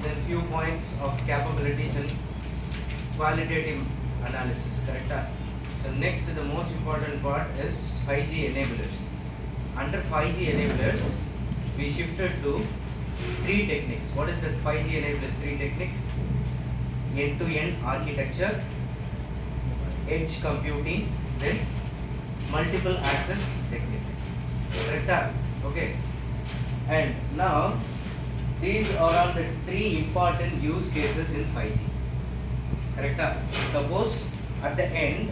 then few points of capabilities and qualitative analysis, correct? So next, the most important part is 5G enablers. Under 5G enablers, we shifted to 3 techniques. What is that 5G enablers 3 technique? End-to-end architecture, edge computing, then multiple access technique. Correct? Okay. And now these are all the 3 important use cases in 5G. Correct? Suppose at the end,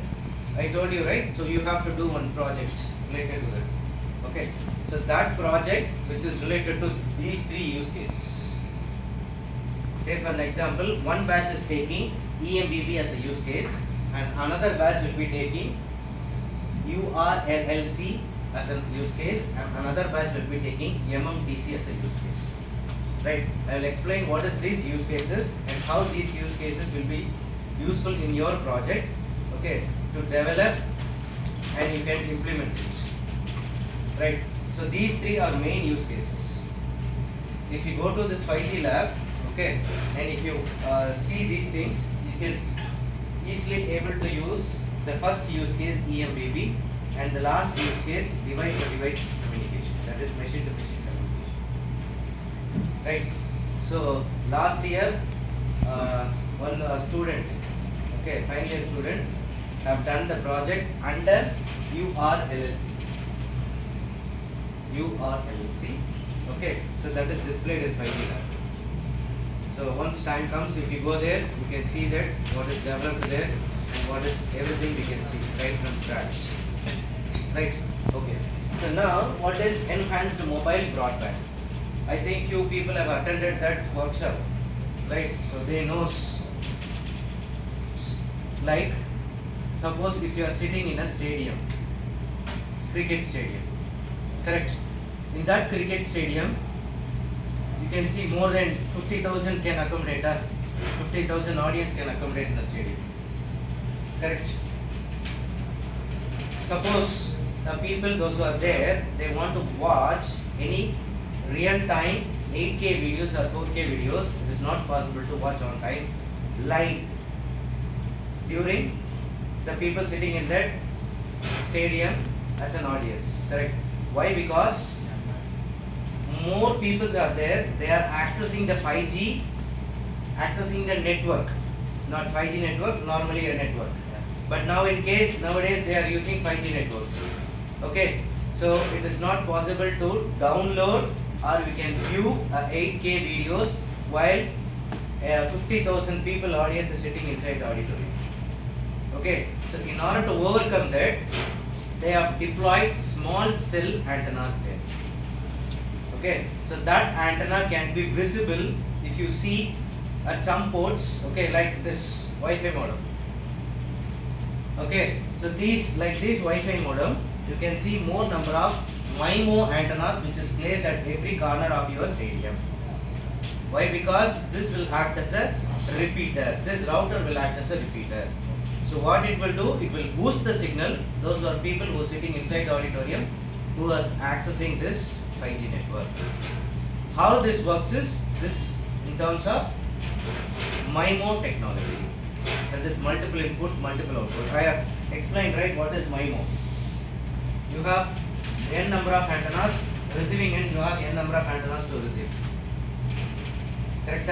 I told you, right? So you have to do one project related to that. Okay. So that project which is related to these 3 use cases. Say for an example, one batch is taking EMBB as a use case and another batch will be taking URLCC as a use case and another batch will be taking MMTC as a use case. Right? I will explain what is these use cases and how these use cases will be useful in your project, okay, to develop and you can implement it. Right? So these 3 are main use cases. If you go to this 5G lab, okay, and if you see these things, you can easily able to use the first use case EMBB and the last use case device to device communication, that is machine to machine communication. Right? So last year one student, okay, final year student have done the project under URLCC, okay, so that is displayed in 5G lab. So once time comes, if you go there, you can see that what is developed there and what is everything we can see right from scratch. Right? Okay. So now what is enhanced mobile broadband? I think few people have attended that workshop, right? So they know, like suppose if you are sitting in a stadium, cricket stadium, correct? In that cricket stadium, you can see more than 50,000 can accommodate, 50,000 audience can accommodate in a stadium, correct? Suppose the people, those who are there, they want to watch any real-time 8K videos or 4K videos. It is not possible to watch on time live during the people sitting in that stadium as an audience, correct? Why? Because more people are there, they are accessing the 5G, accessing the network, not 5G network, normally a network. But now nowadays they are using 5G networks. Okay, so it is not possible to download or we can view 8K videos while 50,000 people audience is sitting inside the auditorium. Okay, so in order to overcome that, they have deployed small cell antennas there. Okay, so that antenna can be visible if you see at some ports, okay, like this Wi-Fi modem. Okay, so these, like this Wi-Fi modem, you can see more number of MIMO antennas which is placed at every corner of your stadium. Why? Because this will act as a repeater. This router will act as a repeater. So what it will do? It will boost the signal. Those are people who are sitting inside the auditorium who are accessing this 5G network. How this works is this in terms of MIMO technology. That is multiple input, multiple output. I have explained, right, what is MIMO. You have n number of antennas receiving and you have n number of antennas to receive. Correct?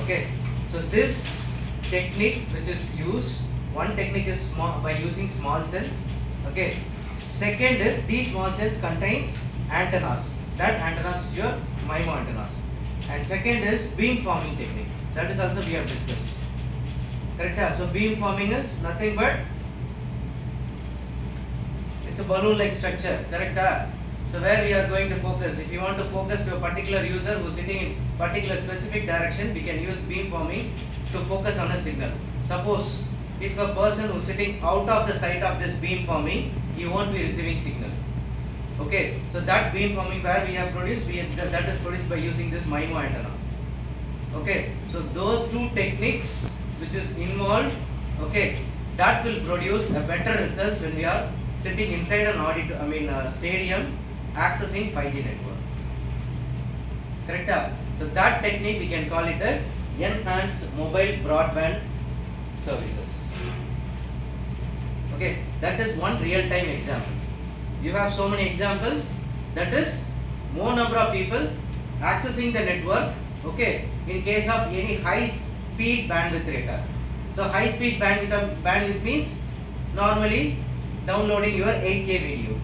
Okay. So this technique which is used, one technique is small, by using small cells. Okay. Second is these small cells contains antennas. That antennas is your MIMO antennas. And second is beam forming technique. That is also we have discussed. Correct? So beam forming is nothing but it's a balloon like structure. Correct? So where we are going to focus, if you want to focus to a particular user who is sitting in particular specific direction, we can use beam forming to focus on a signal. Suppose if a person who is sitting out of the sight of this beam forming, he won't be receiving signal. Okay, so that beam forming where we have produced, that is produced by using this MIMO antenna. Okay, so those two techniques which is involved, okay, that will produce a better results when we are sitting inside an stadium accessing 5G network. Correct? So that technique we can call it as enhanced mobile broadband services. Okay, that is one real-time example. You have so many examples. That is more number of people accessing the network. Okay, in case of any high-speed bandwidth data. So high-speed bandwidth means normally downloading your 8K video.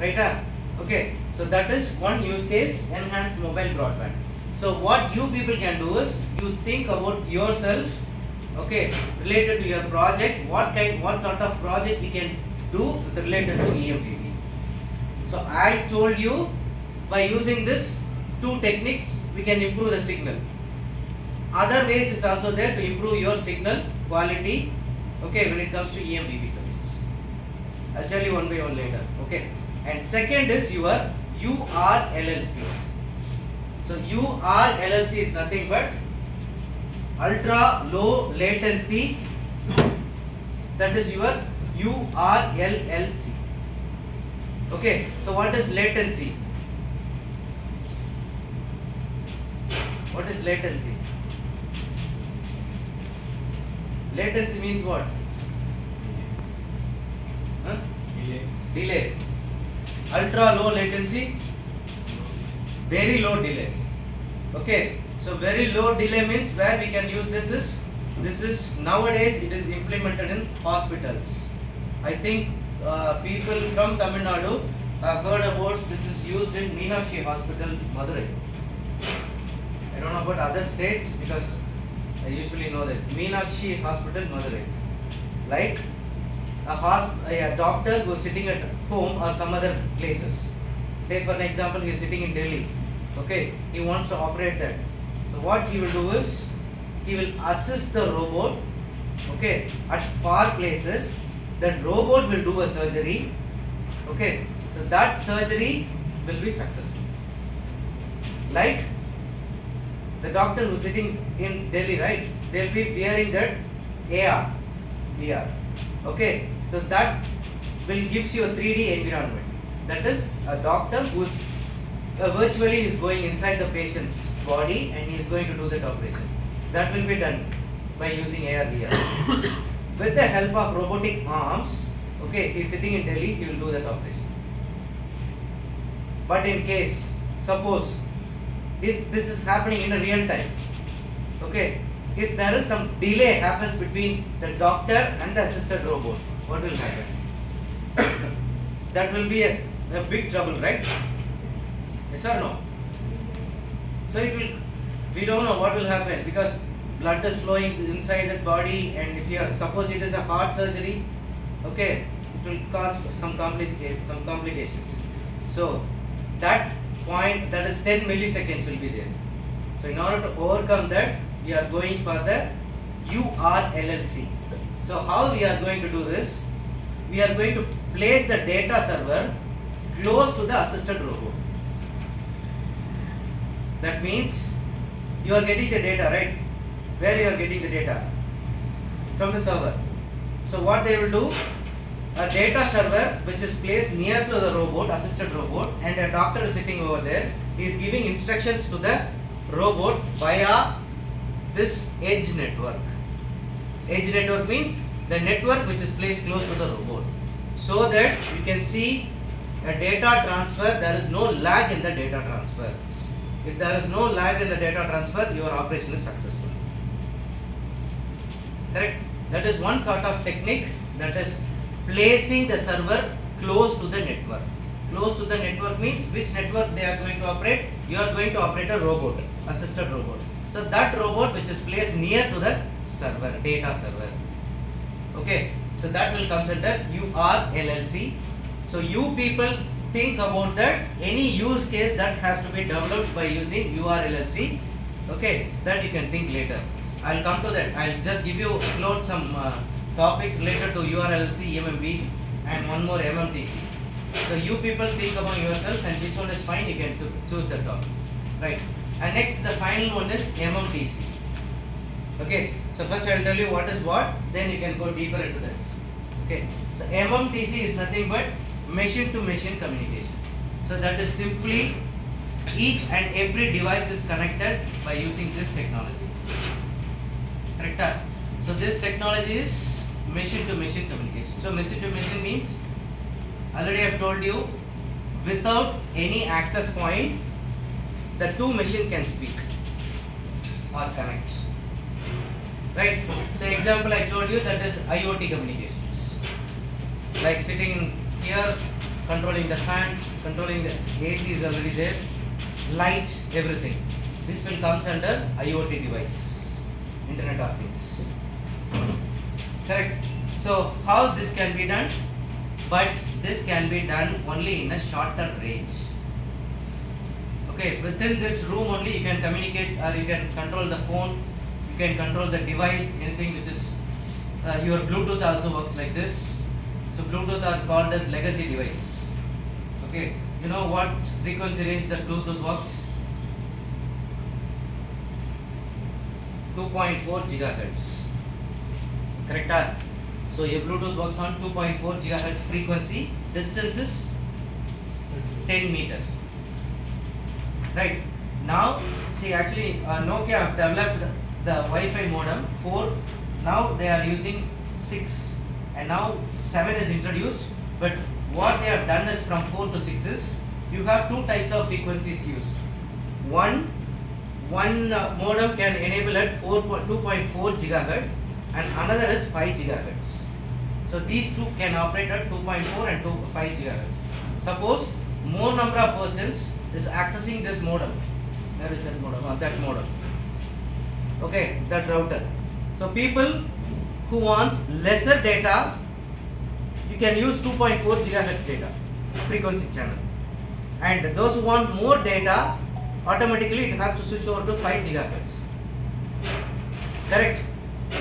Right? Okay, so that is one use case, enhanced mobile broadband. So what you people can do is you think about yourself, okay, related to your project, what sort of project we can do related to EMBB. So I told you by using this two techniques we can improve the signal. Other ways is also there to improve your signal quality, okay, when it comes to EMBB services. I'll tell you one by one later, okay. And second is your URLLC. So URLLC is nothing but ultra low latency. That is your URLLC. Okay. So what is latency? What is latency? Latency means what? Huh? Delay. Ultra low latency, very low delay. Okay, so very low delay means where we can use this is nowadays it is implemented in hospitals. I think people from Tamil Nadu have heard about this is used in Meenakshi Hospital, Madurai. I don't know about other states because I usually know that Meenakshi Hospital, Madurai. Like a doctor who is sitting at home or some other places. Say for an example, he is sitting in Delhi. Okay, he wants to operate that. So what he will do is he will assist the robot. Okay, at far places, that robot will do a surgery. Okay, so that surgery will be successful. Like the doctor who is sitting in Delhi, right? They will be wearing that AR, VR. Okay, so that will gives you a 3D environment. That is a doctor who's virtually is going inside the patient's body and he is going to do that operation. That will be done by using AR VR. With the help of robotic arms, okay, he is sitting in Delhi, he will do that operation. But in case, suppose, if this is happening in a real time, okay, if there is some delay happens between the doctor and the assisted robot, what will happen? That will be a big trouble, right? Yes or no? So it will, we don't know what will happen because blood is flowing inside the body, and if you are, suppose it is a heart surgery, okay, it will cause some complications. So that point, that is 10 milliseconds will be there. So in order to overcome that, we are going for the URLLC. So how we are going to do this? We are going to place the data server close to the assisted robot. That means you are getting the data, right? Where you are getting the data? From the server. So what they will do? A data server which is placed near to the robot, assisted robot, and a doctor is sitting over there. He is giving instructions to the robot via this edge network. Edge network means the network which is placed close to the robot, so that you can see a data transfer. There is no lag in the data transfer. If there is no lag in the data transfer, your operation is successful. Correct? That is one sort of technique, that is placing the server close to the network. Close to the network means which network they are going to operate? You are going to operate a robot, assisted robot. So that robot which is placed near to the server, data server. Okay, so that will come under URLLC. So you people think about that, any use case that has to be developed by using URLLC. Okay, that you can think later. I'll come to that. I'll just give you float some topics related to URLC, EMBB, and one more MMTC. So you people think about yourself and which one is fine, you can choose the topic. Right. And next, the final one is MMTC. Okay. So first I'll tell you what is what, then you can go deeper into that. Okay. So MMTC is nothing but machine to machine communication. So that is simply each and every device is connected by using this technology. Correct? So this technology is machine to machine communication. So machine to machine means, already I have told you, without any access point, the two machine can speak or connect. Right? So example I told you, that is IoT communications. Like sitting here, controlling the fan, controlling the AC is already there, light, everything. This will comes under IoT devices, Internet of Things. Correct? So how this can be done? But this can be done only in a shorter range. Okay, within this room only you can communicate, or you can control the phone, you can control the device, anything which is your Bluetooth also works like this. So Bluetooth are called as legacy devices. Okay, you know what frequency range that Bluetooth works? 2.4 gigahertz. Correct? So your Bluetooth works on 2.4 gigahertz frequency. Distance is 10 meter. Right? Now, see, actually Nokia have developed the Wi-Fi modem 4. Now they are using 6, and now 7 is introduced. But what they have done is, from 4 to 6 is, you have two types of frequencies used. One modem can enable at 2.4 gigahertz, and another is 5 gigahertz. So these two can operate at 2.4 and 5 gigahertz. Suppose more number of persons is accessing this modem. Where is that modem? That modem. Okay, that router. So people who wants lesser data, you can use 2.4 gigahertz data frequency channel, and those who want more data, automatically it has to switch over to 5 gigahertz. Correct?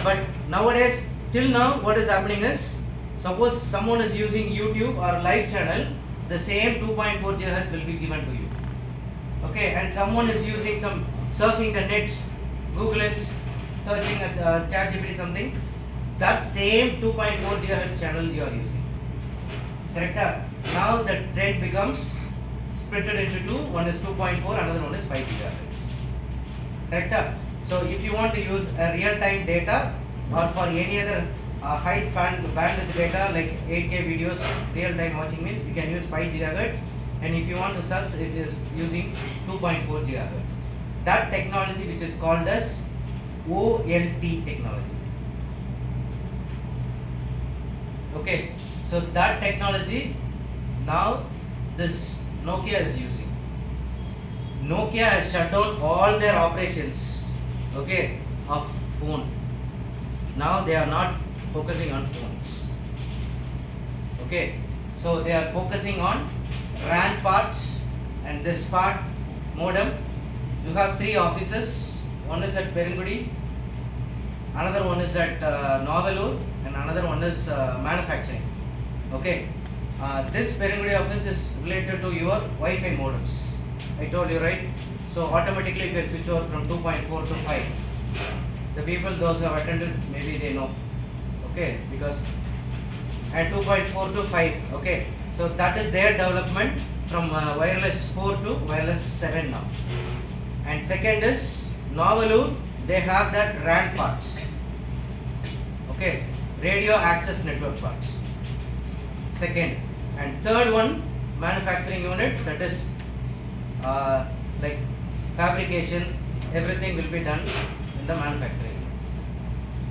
But nowadays, till now, what is happening is, suppose someone is using YouTube or live channel, the same 2.4 gigahertz will be given to you. Okay, and someone is using some surfing the net, Google it, searching at ChatGPT something, that same 2.4 gigahertz channel you are using. Correct? Now the trend becomes splitted into two. One is 2.4, another one is 5 gigahertz. Correct? So if you want to use a real-time data, or for any other high bandwidth data like 8K videos, real-time watching means you can use 5 gigahertz, and if you want to surf, it is using 2.4 gigahertz. That technology, which is called as OLT technology. Okay, so that technology now this Nokia is using. Nokia has shut down all their operations, okay, of phone. Now they are not focusing on phones. Okay, so they are focusing on RAN part and this part, modem. You have 3 offices. One is at Perungudi, another one is at Novelur, and another one is manufacturing. Okay, this Perungudi office is related to your Wi-Fi modems. I told you, right? So automatically you can switch over from 2.4 to 5. The people, those who have attended, maybe they know. Okay, because and 2.4 to 5. Okay, so that is their development from wireless 4 to wireless 7 now. And second is Novelur, they have that RAN part. Okay, radio access network part. Second, and third one, manufacturing unit, that is like fabrication, everything will be done in the manufacturing.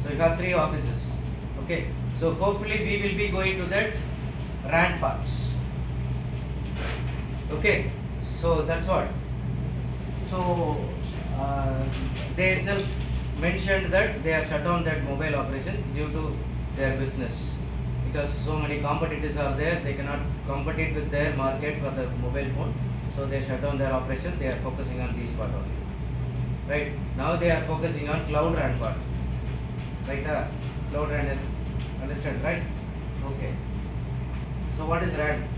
So you have 3 offices. Okay, so hopefully we will be going to that RAN part. Okay, so that's what. So they itself mentioned that they have shut down that mobile operation due to their business, because so many competitors are there, they cannot compete with their market for the mobile phone. So they shut down their operation. They are focusing on these part only. Right, now they are focusing on cloud RAN part. Right, cloud RAN, understand, right? Okay, so what is RAN?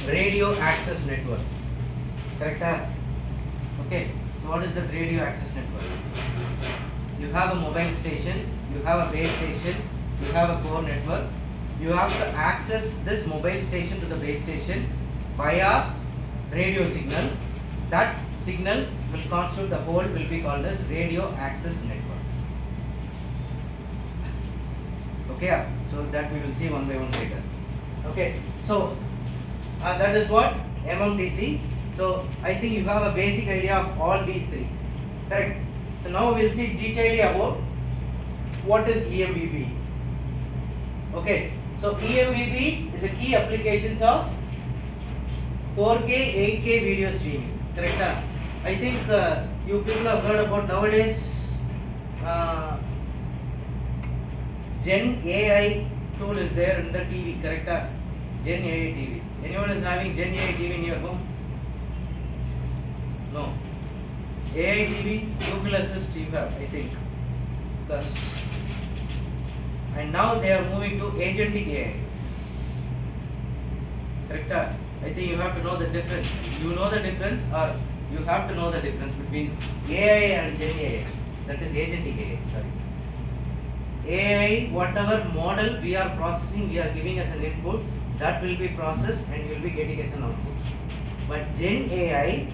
Radio access network. Correct? Okay, so what is the radio access network? You have a mobile station, you have a base station, You have a core network. You have to access this mobile station to the base station via radio signal. That signal will constitute the whole, will be called as radio access network. Okay, so that we will see one by one later. Okay, so that is what MMTC. So I think you have a basic idea of all these three, correct? So now we will see detailedly about what is EMBB. Okay, so EMBB is a key applications of 4K, 8K video streaming, correct? I think you people have heard about nowadays Gen AI tool is there in the TV, correct? Gen AI TV. Anyone is having Gen AI TV in your home? No. AI TV, Google Assist you have, I think. Because and now they are moving to agentic AI. Correct? I think you have to know the difference. You know the difference, or you have to know the difference between AI and Gen AI. That is agentic AI. Sorry. AI, whatever model we are processing, we are giving as an input, that will be processed and you will be getting as an output. But Gen AI,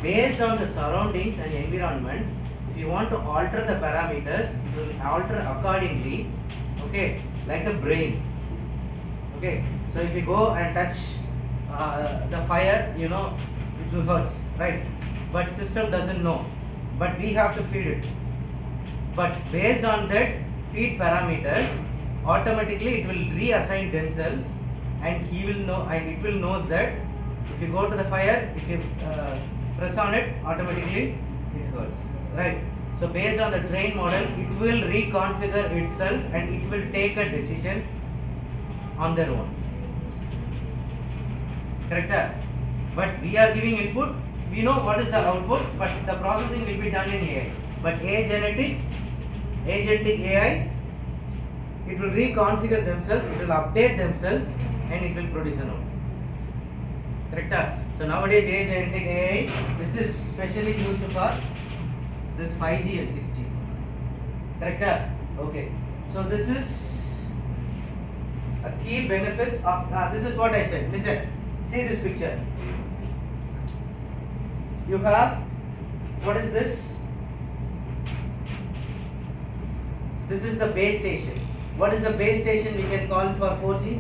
based on the surroundings and environment, if you want to alter the parameters, it will alter accordingly. Okay, like a brain. Okay, so if you go and touch the fire, you know it will hurts, right? But system doesn't know. But we have to feed it. But based on that feed parameters, automatically it will reassign themselves, and he will know, and it will knows that if you go to the fire, if you press on it, automatically it hurts, right? So based on the train model, it will reconfigure itself and it will take a decision on their own, correct? But we are giving input, we know what is the output, but the processing will be done in AI. But agentic AI, it will reconfigure themselves, it will update themselves, and it will produce an output, correct? So nowadays agentic AI, which is specially used for this 5G and 6G, correct? Okay, so this is a key benefits of this is what I said. Listen, see this picture. You have, what is this? This is the base station. What is the base station we can call for 4G?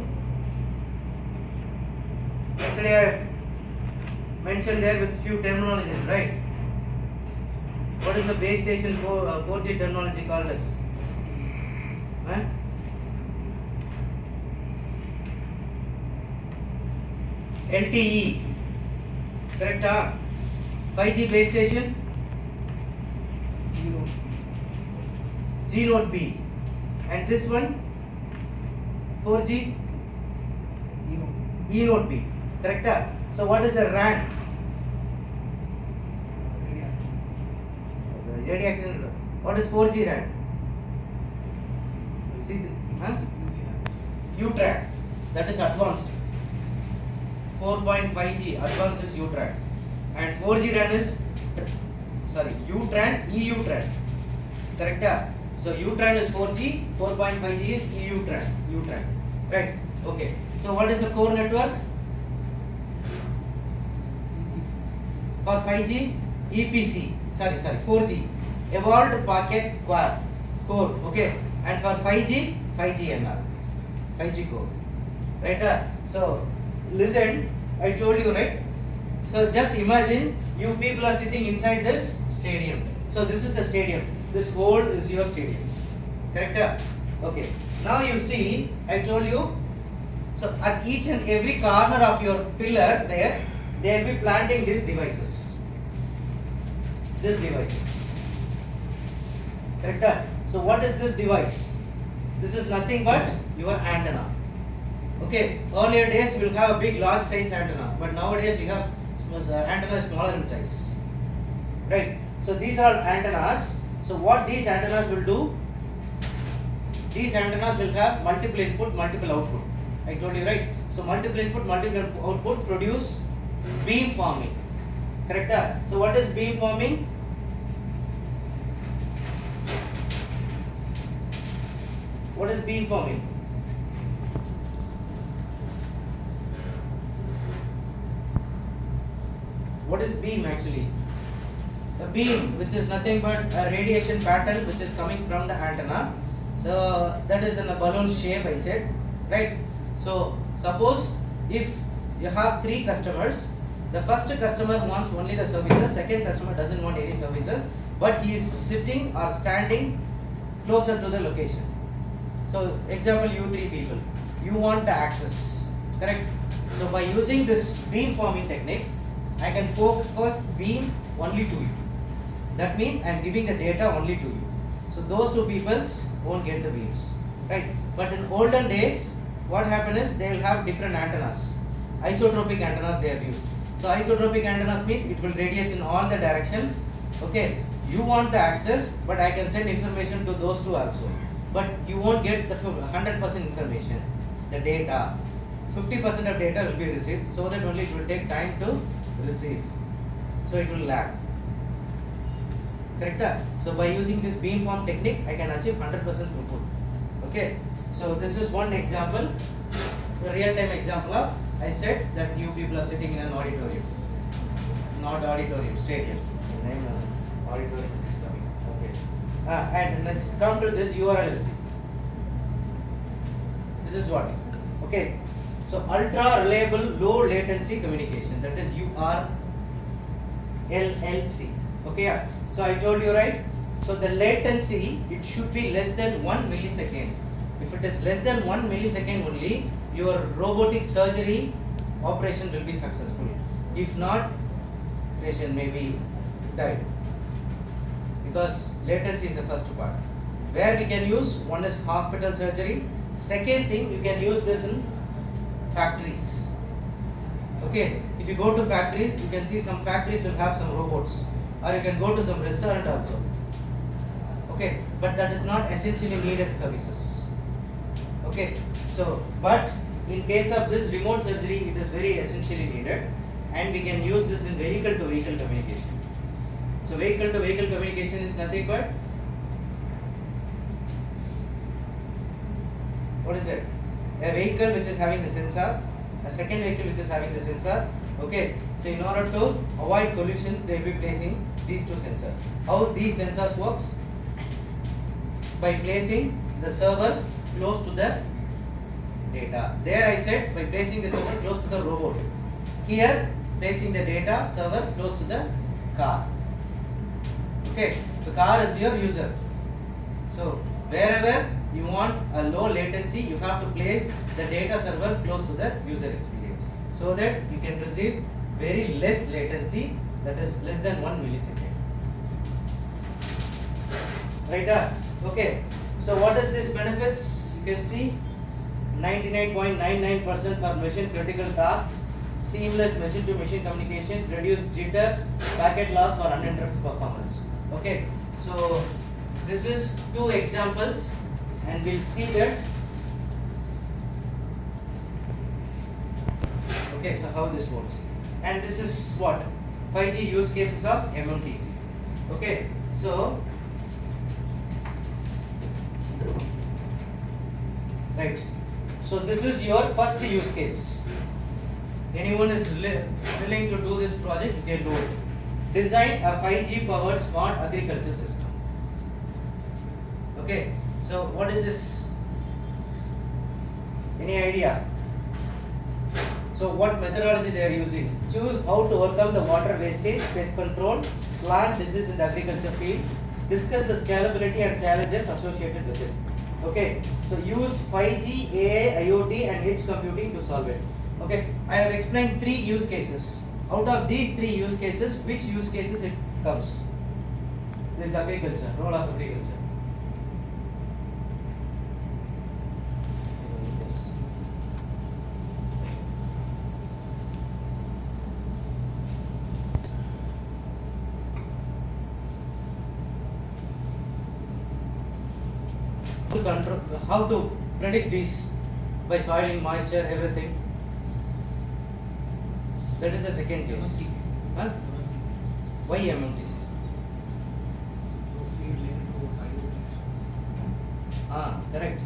Yesterday I mentioned there with few terminologies, right? What is the base station for 4G terminology called as? Huh? LTE, correct? 5G base station? G Note B. And this one? 4G? E Note B, correct? So what is a RAN? Radio access. What is 4G RAN? See, U-TRAN. That is advanced. 4.5G advanced is U-TRAN. And 4G RAN is, sorry, U-TRAN, EU-TRAN, correct? So U-TRAN is 4G, 4.5G is EU-TRAN, right? Okay. So what is the core network? For 5G, EPC, sorry, 4G, Evolved Packet Core, okay? And for 5G, 5G core, right? So listen, I told you, right? So just imagine you people are sitting inside this stadium. So this is the stadium. This whole is your stadium, correct? Okay. Now you see, I told you. So at each and every corner of your pillar there, they will be planting these devices. Correct? So what is this device? This is nothing but your antenna. Okay. Earlier days we will have a big, large size antenna, but nowadays we have antenna smaller in size, right? So these are all antennas. So what these antennas will do? These antennas will have multiple input, multiple output. I told you, right? So multiple input, multiple output produce beam forming, correct? So what is beam forming? What is beamforming? What is beam actually? The beam, which is nothing but a radiation pattern which is coming from the antenna. So that is in a balloon shape, I said, right? So suppose if you have 3 customers, the first customer wants only the services, second customer doesn't want any services, but he is sitting or standing closer to the location. So example, you 3 people, you want the access, correct? So by using this beam forming technique, I can focus beam only to you. That means I am giving the data only to you. So those 2 peoples won't get the beams, right? But in olden days, what happened is they will have different antennas. Isotropic antennas they have used. So isotropic antennas means it will radiate in all the directions. Okay, you want the access, but I can send information to those 2 also. But you won't get the 100% information, the data. 50% of data will be received, so that only it will take time to receive. So it will lag. Correct? So by using this beamform technique, I can achieve 100% throughput. Okay. So this is one example, the real-time example of, I said that you people are sitting in an auditorium, not auditorium, stadium. Name auditorium is coming. Okay. And let's come to this URLCC. This is what? Okay. So ultra reliable low latency communication, that is URLLC. Okay. Yeah. So I told you, right? So the latency, it should be less than 1 millisecond. If it is less than 1 millisecond only, your robotic surgery operation will be successful. If not, patient may be died. Because latency is the first part. Where we can use, one is hospital surgery. Second thing, you can use this in factories. Okay, if you go to factories, you can see some factories will have some robots. Or you can go to some restaurant also. Okay, but that is not essentially needed services. Okay, so but in case of this remote surgery, it is very essentially needed, and we can use this in vehicle to vehicle communication. So vehicle to vehicle communication is nothing but, what is it? A vehicle which is having the sensor, a second vehicle which is having the sensor. Okay, so in order to avoid collisions, they will be placing these 2 sensors. How these sensors works? By placing the server close to the data. There I said by placing the server close to the robot. Here placing the data server close to the car. Okay, so car is your user. So wherever you want a low latency, you have to place the data server close to the user experience, so that you can receive very less latency, that is less than 1 millisecond. Right? Okay. So what is this benefits? You can see 99.99% for mission critical tasks, seamless machine to machine communication, reduce jitter, packet loss for uninterrupted performance. Okay. So this is 2 examples, and we'll see that. Okay, so how this works, and this is what 5G use cases of MMTC. Okay, so right, so this is your first use case. Anyone is willing to do this project, you can do it. Design a 5G powered smart agriculture system. Okay, so what is this? Any idea? So what methodology they are using? Choose how to overcome the water wastage, pest control, plant disease in the agriculture field. Discuss the scalability and challenges associated with it. Okay, so use 5G, AI, IoT and edge computing to solve it. Okay, I have explained 3 use cases. Out of these 3 use cases, which use cases it comes? This is agriculture, role of agriculture. To control, how to predict this by soiling, moisture, everything. That is the second case. Huh? Why MMTC? Correct.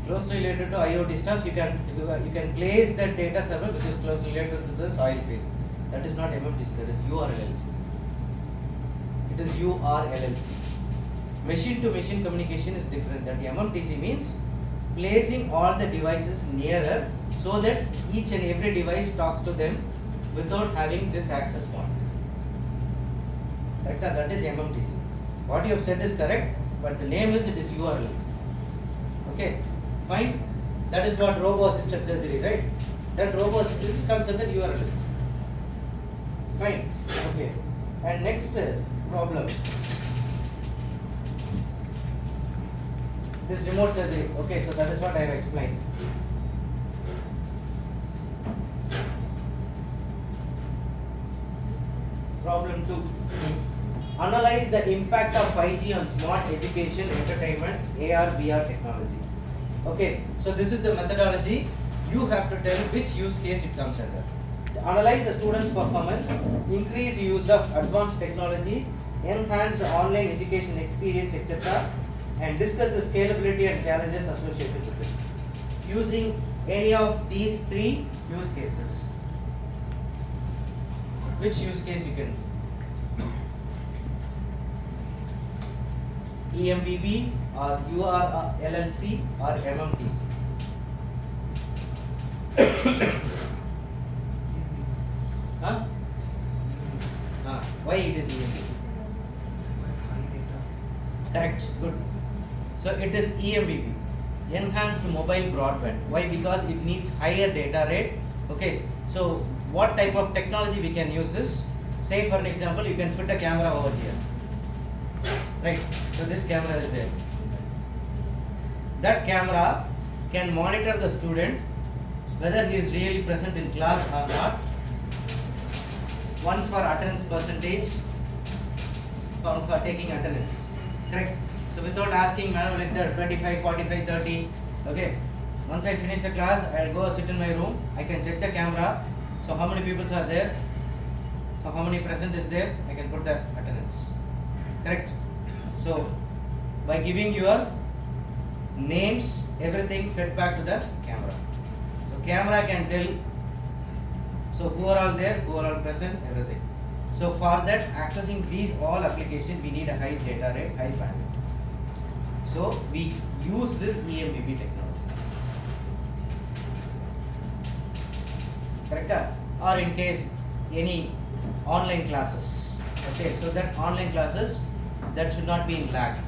Closely related to IoT stuff, you can place that data server which is closely related to the soil field. That is not MMTC, that is URLLC. It is URLLC. Machine to machine communication is different. That MMTC means placing all the devices nearer so that each and every device talks to them without having this access point. Correct? That is MMTC. What you have said is correct, but the name is, it is URLLC. Okay, fine. That is what robo-assisted surgery, right? That robo-assisted comes under URLLC. Fine. Okay. And next problem. This remote surgery. Okay, so that is what I have explained. Problem 2. Analyze the impact of 5G on smart education, entertainment, AR, VR technology. Okay, so this is the methodology. You have to tell which use case it comes under. Analyze the students' performance, increased use of advanced technology, enhanced online education experience, etc., and discuss the scalability and challenges associated with it. Using any of these 3 use cases. Which use case you can? EMBB or URLLC or MMTC? Huh? Why it is EMBB? Correct, good. So it is EMBB, enhanced mobile broadband. Why? Because it needs higher data rate. Okay, so what type of technology we can use is, say for an example, you can fit a camera over here, right? So this camera is there. That camera can monitor the student whether he is really present in class or not. One for attendance percentage, one for taking attendance. Correct? So without asking madam like that, 25, 45, 30. Okay. Once I finish the class, I'll go sit in my room. I can check the camera. So how many people are there? So how many present is there? I can put the attendance. Correct? So by giving your names, everything fed back to the camera. So camera can tell. So who are all there? Who are all present? Everything. So for that, accessing these all applications, we need a high data rate, high bandwidth. So we use this EMBB technology. Correct? Or in case any online classes. Okay, so that online classes, that should not be in lag.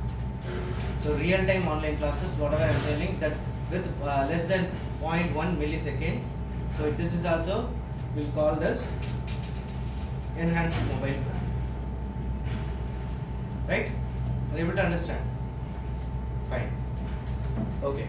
So real-time online classes, whatever I am telling, that with less than 0.1 millisecond. So this is also, we'll call this enhanced mobile plan. Right? Are you able to understand? Fine. Okay.